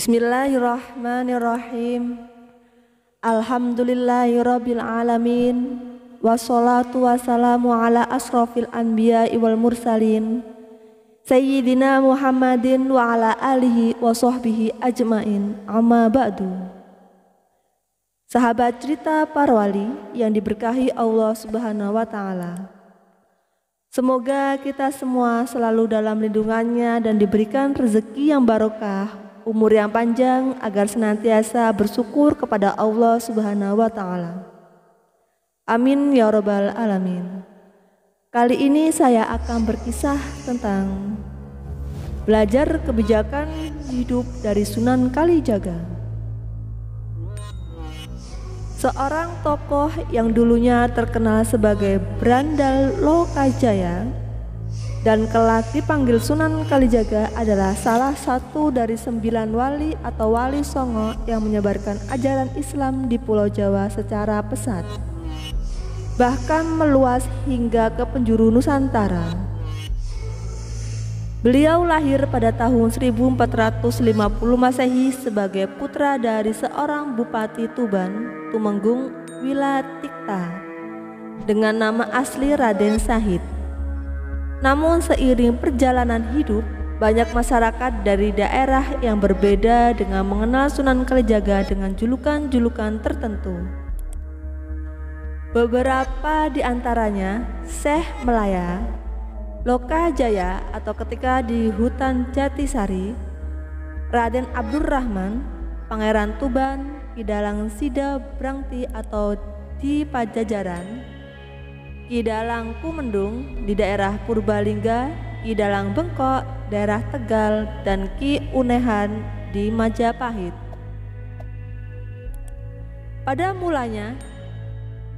Bismillahirrahmanirrahim. Alhamdulillahirabbil alamin. Wassalatu wassalamu ala asrofil anbiya'i wal mursalin Sayyidina Muhammadin wa ala alihi wa sahbihi ajmain. Amma ba'du. Sahabat cerita para wali yang diberkahi Allah Subhanahu wa ta'ala, semoga kita semua selalu dalam lindungannya dan diberikan rezeki yang barokah, umur yang panjang, agar senantiasa bersyukur kepada Allah Subhanahu wa ta'ala. Amin ya rabbal alamin. Kali ini saya akan berkisah tentang belajar kebijakan hidup dari Sunan Kalijaga. Seorang tokoh yang dulunya terkenal sebagai Brandal Lokajaya dan kelak dipanggil Sunan Kalijaga adalah salah satu dari 9 wali atau wali songo yang menyebarkan ajaran Islam di Pulau Jawa secara pesat, bahkan meluas hingga ke penjuru Nusantara. Beliau lahir pada tahun 1450 Masehi sebagai putra dari seorang Bupati Tuban, Tumenggung Wilatikta, dengan nama asli Raden Sahid. Namun seiring perjalanan hidup, banyak masyarakat dari daerah yang berbeda dengan mengenal Sunan Kalijaga dengan julukan-julukan tertentu. Beberapa di antaranya Syekh Melaya, Lokajaya atau ketika di hutan Jatisari, Raden Abdurrahman, Pangeran Tuban, Kidalang Sida Brangti atau di Pajajaran, Kidalang Kumendung di daerah Purbalingga, Kidalang Bengkok daerah Tegal, dan Ki Unehan di Majapahit. Pada mulanya,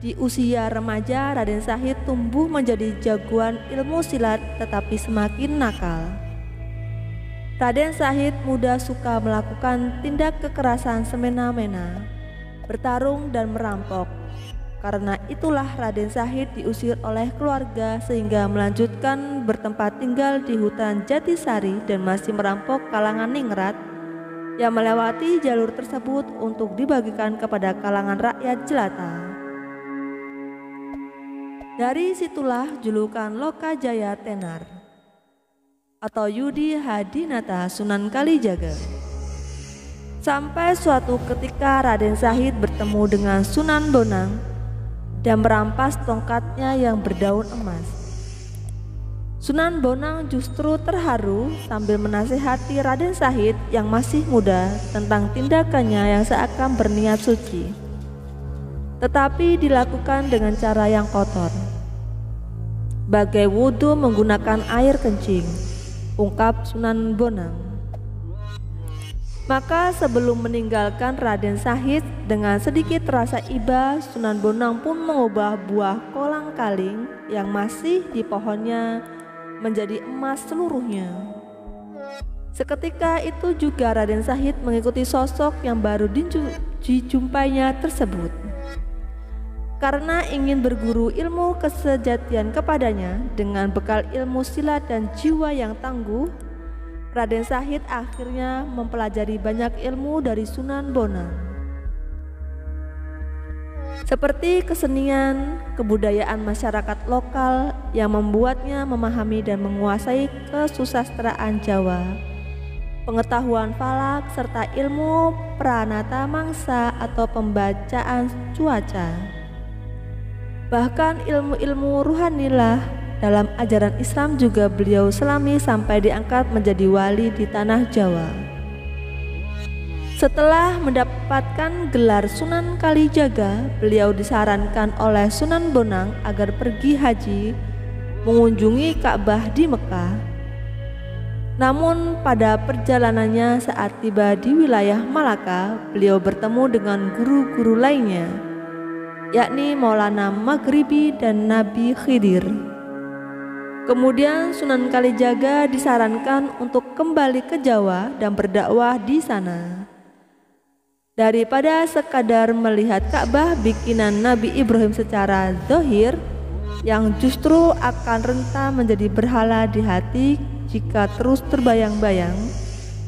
di usia remaja, Raden Sahid tumbuh menjadi jagoan ilmu silat tetapi semakin nakal. Raden Sahid muda suka melakukan tindak kekerasan semena-mena, bertarung dan merampok. Karena itulah Raden Sahid diusir oleh keluarga sehingga melanjutkan bertempat tinggal di hutan Jatisari dan masih merampok kalangan ningrat yang melewati jalur tersebut untuk dibagikan kepada kalangan rakyat jelata. Dari situlah julukan Lokajaya Tenar atau Yudi Hadinata Sunan Kalijaga. Sampai suatu ketika Raden Sahid bertemu dengan Sunan Bonang dan merampas tongkatnya yang berdaun emas. Sunan Bonang justru terharu sambil menasihati Raden Sahid yang masih muda tentang tindakannya yang seakan berniat suci, tetapi dilakukan dengan cara yang kotor, bagai wudhu menggunakan air kencing, ungkap Sunan Bonang. Maka sebelum meninggalkan Raden Sahid dengan sedikit rasa iba, Sunan Bonang pun mengubah buah kolang kaling yang masih di pohonnya menjadi emas seluruhnya. Seketika itu juga Raden Sahid mengikuti sosok yang baru dijumpainya tersebut. Karena ingin berguru ilmu kesejatian kepadanya dengan bekal ilmu silat dan jiwa yang tangguh, Raden Sahid akhirnya mempelajari banyak ilmu dari Sunan Bonang, seperti kesenian, kebudayaan masyarakat lokal yang membuatnya memahami dan menguasai kesusastraan Jawa, pengetahuan falak, serta ilmu pranata mangsa atau pembacaan cuaca. Bahkan ilmu-ilmu ruhanilah dalam ajaran Islam juga beliau selami sampai diangkat menjadi wali di tanah Jawa. Setelah mendapatkan gelar Sunan Kalijaga, beliau disarankan oleh Sunan Bonang agar pergi haji mengunjungi Ka'bah di Mekah. Namun pada perjalanannya saat tiba di wilayah Malaka, beliau bertemu dengan guru-guru lainnya, yakni Maulana Maghribi dan Nabi Khidir. Kemudian Sunan Kalijaga disarankan untuk kembali ke Jawa dan berdakwah di sana. Daripada sekadar melihat Ka'bah bikinan Nabi Ibrahim secara zahir, yang justru akan rentan menjadi berhala di hati jika terus terbayang-bayang,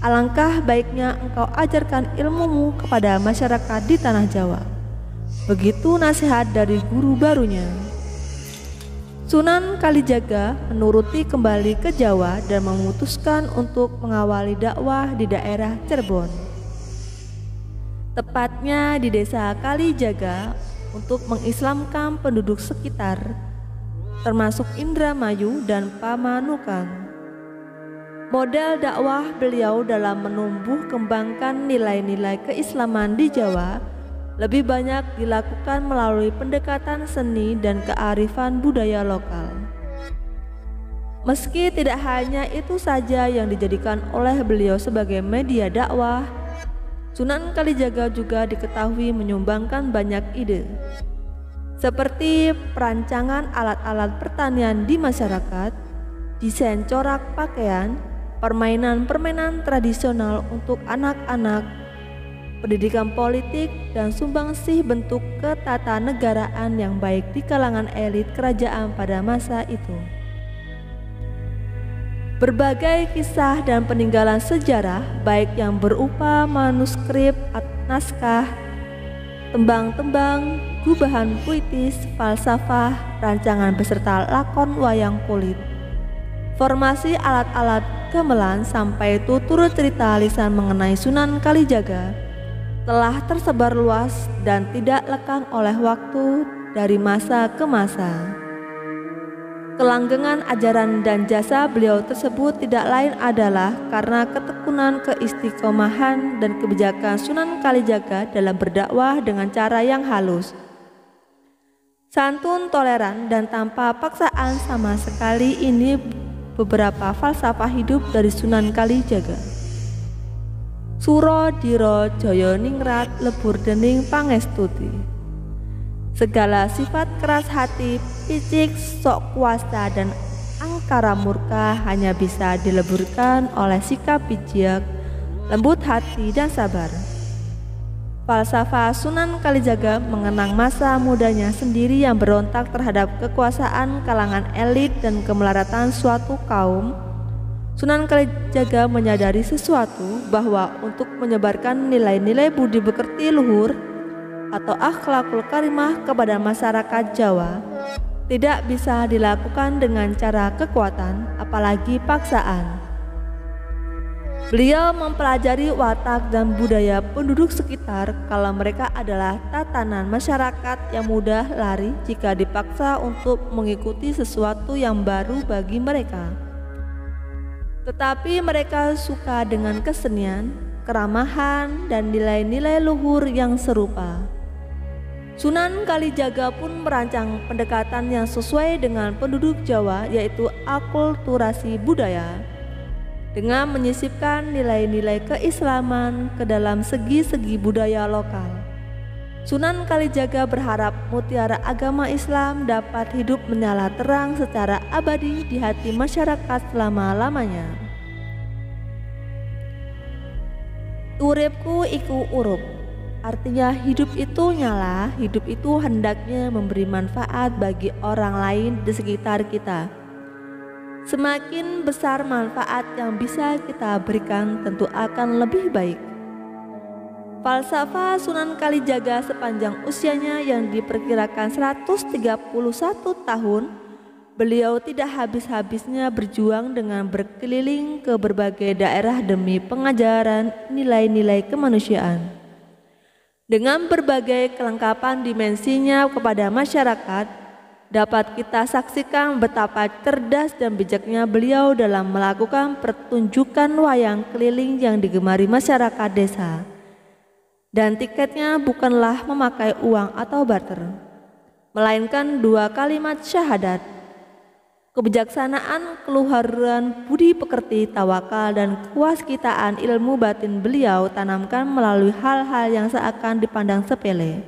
alangkah baiknya engkau ajarkan ilmumu kepada masyarakat di tanah Jawa. Begitu nasihat dari guru barunya. Sunan Kalijaga menuruti kembali ke Jawa dan memutuskan untuk mengawali dakwah di daerah Cirebon, tepatnya di desa Kalijaga, untuk mengislamkan penduduk sekitar, termasuk Indramayu dan Pamanukan. Model dakwah beliau dalam menumbuh kembangkan nilai-nilai keislaman di Jawa lebih banyak dilakukan melalui pendekatan seni dan kearifan budaya lokal. Meski tidak hanya itu saja yang dijadikan oleh beliau sebagai media dakwah, Sunan Kalijaga juga diketahui menyumbangkan banyak ide, seperti perancangan alat-alat pertanian di masyarakat, desain corak pakaian, permainan-permainan tradisional untuk anak-anak, pendidikan politik, dan sumbangsih bentuk ketatanegaraan yang baik di kalangan elit kerajaan pada masa itu. Berbagai kisah dan peninggalan sejarah, baik yang berupa manuskrip, naskah, tembang-tembang, gubahan puitis, falsafah, rancangan beserta lakon wayang kulit, formasi alat-alat gamelan, sampai tutur cerita lisan mengenai Sunan Kalijaga telah tersebar luas dan tidak lekang oleh waktu dari masa ke masa. Kelanggengan ajaran dan jasa beliau tersebut tidak lain adalah karena ketekunan, keistiqomahan, dan kebijakan Sunan Kalijaga dalam berdakwah dengan cara yang halus, santun, toleran, dan tanpa paksaan sama sekali. Ini beberapa falsafah hidup dari Sunan Kalijaga. Suro diro joyo ningrat lebur dening pangestuti. Segala sifat keras hati, picik, sok kuasa, dan angkara murka hanya bisa dileburkan oleh sikap bijak, lembut hati, dan sabar. Falsafah Sunan Kalijaga mengenang masa mudanya sendiri yang berontak terhadap kekuasaan kalangan elit dan kemelaratan suatu kaum. Sunan Kalijaga menyadari sesuatu, bahwa untuk menyebarkan nilai-nilai budi pekerti luhur atau akhlakul karimah kepada masyarakat Jawa tidak bisa dilakukan dengan cara kekuatan, apalagi paksaan. Beliau mempelajari watak dan budaya penduduk sekitar, kalau mereka adalah tatanan masyarakat yang mudah lari jika dipaksa untuk mengikuti sesuatu yang baru bagi mereka. Tetapi mereka suka dengan kesenian, keramahan, dan nilai-nilai luhur yang serupa. Sunan Kalijaga pun merancang pendekatan yang sesuai dengan penduduk Jawa, yaitu akulturasi budaya, dengan menyisipkan nilai-nilai keislaman ke dalam segi-segi budaya lokal. Sunan Kalijaga berharap mutiara agama Islam dapat hidup menyala terang secara abadi di hati masyarakat selama-lamanya. Uripku iku urup, artinya hidup itu nyala, hidup itu hendaknya memberi manfaat bagi orang lain di sekitar kita. Semakin besar manfaat yang bisa kita berikan, tentu akan lebih baik. Falsafah Sunan Kalijaga sepanjang usianya yang diperkirakan 131 tahun, beliau tidak habis-habisnya berjuang dengan berkeliling ke berbagai daerah demi pengajaran nilai-nilai kemanusiaan. Dengan berbagai kelengkapan dimensinya kepada masyarakat, dapat kita saksikan betapa cerdas dan bijaknya beliau dalam melakukan pertunjukan wayang keliling yang digemari masyarakat desa. Dan tiketnya bukanlah memakai uang atau barter, melainkan 2 kalimat syahadat: kebijaksanaan, keluhuran budi pekerti, tawakal, dan kewaskitaan ilmu batin beliau tanamkan melalui hal-hal yang seakan dipandang sepele,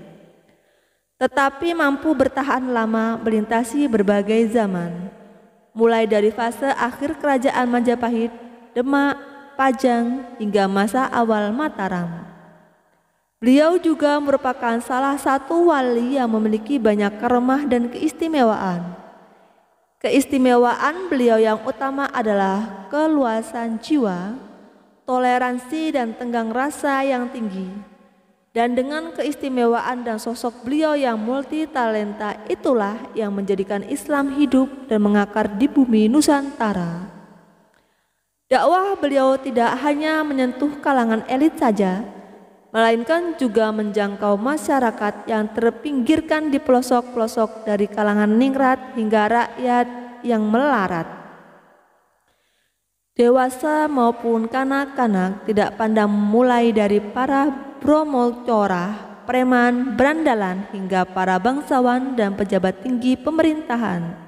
tetapi mampu bertahan lama melintasi berbagai zaman, mulai dari fase akhir kerajaan Majapahit, Demak, Pajang, hingga masa awal Mataram. Beliau juga merupakan salah satu wali yang memiliki banyak karomah dan keistimewaan. Keistimewaan beliau yang utama adalah keluasan jiwa, toleransi dan tenggang rasa yang tinggi. Dan dengan keistimewaan dan sosok beliau yang multi talenta itulah yang menjadikan Islam hidup dan mengakar di bumi Nusantara. Dakwah beliau tidak hanya menyentuh kalangan elit saja, melainkan juga menjangkau masyarakat yang terpinggirkan di pelosok-pelosok dari kalangan ningrat hingga rakyat yang melarat. Dewasa maupun kanak-kanak tidak pandang mulai dari para bromolcorah, preman, berandalan hingga para bangsawan dan pejabat tinggi pemerintahan.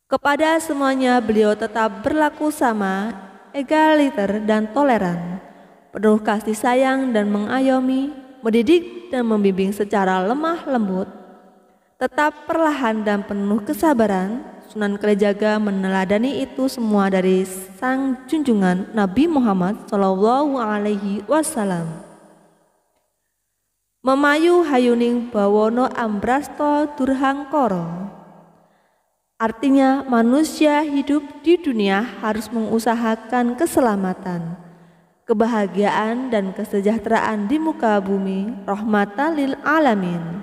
Kepada semuanya beliau tetap berlaku sama, egaliter dan toleran, penuh kasih sayang dan mengayomi, mendidik dan membimbing secara lemah lembut, tetap perlahan dan penuh kesabaran. Sunan Kalijaga meneladani itu semua dari sang junjungan Nabi Muhammad SAW. Memayu hayuning bawono ambrasto durhangkoro. Artinya manusia hidup di dunia harus mengusahakan keselamatan, kebahagiaan dan kesejahteraan di muka bumi, rahmatan lil alamin,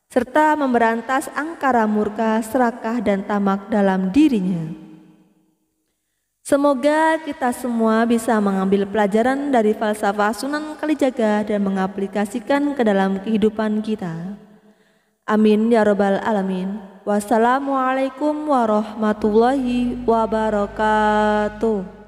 serta memberantas angkara murka, serakah dan tamak dalam dirinya. Semoga kita semua bisa mengambil pelajaran dari falsafah Sunan Kalijaga dan mengaplikasikan ke dalam kehidupan kita. Amin ya robbal alamin. Wassalamualaikum warahmatullahi wabarakatuh.